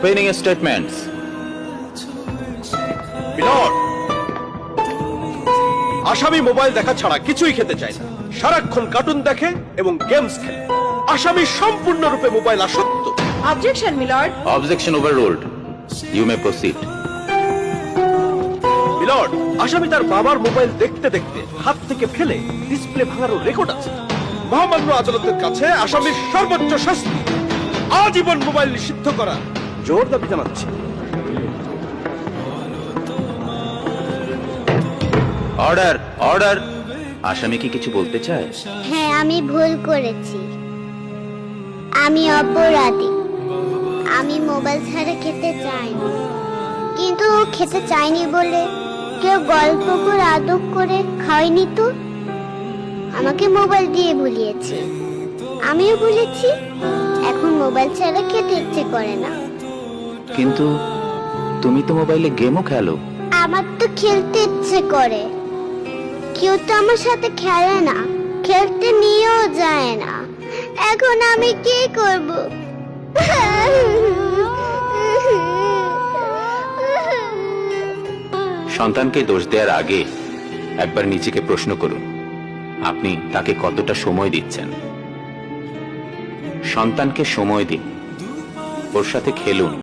Opening statements. মিলন, আসামি mobile দেখা ছাড়া কিছুই খেতে চায় না, সারাক্ষণ কার্টুন দেখে এবং গেমস খেলে। আসামি সম্পূর্ণরূপে মোবাইল আসক্ত। Objection milord. Objection overruled. You may proceed. Milord, আসামি তার বাবার মোবাইল দেখতে দেখতে হাত থেকে ফেলে ডিসপ্লে ভাঙারও রেকর্ড আছে। মহামান্য আদালতের কাছে আসামির সর্বোচ্চ শাস্তি আজীবন মোবাইল নিষিদ্ধ করা জোর দাবি জানাচ্ছি। Order, order. আসামি কি কিছু বলতে চায়? হ্যাঁ, আমি ভুল করেছি, আমি অপরাধী। আমি মোবাইল ছাড়া খেতে চাইনি, কিন্তু ও খেতে চাইনি বলে কেউ গল্প করে আদব করে খাওয়ায়নি তো, আমাকে মোবাইল দিয়ে ভুলিয়েছে। আমিও ভুলেছি, এখন মোবাইল ছাড়া খেতে ইচ্ছে করে না। কিন্তু তুমি তো মোবাইলে গেমও খেলো। আমার তো খেলতে ইচ্ছে করে, কেউ তো আমার সাথে খেলে না, খেলতে নিয়েও যায় না। এখন আমি কি করব? সন্তানকে দোষ দেওয়ার আগে একবার নিজেকে প্রশ্ন করুন, আপনি তাকে কতটা সময় দিচ্ছেন। সন্তানকে সময় দিন, ওর সাথে খেলুন।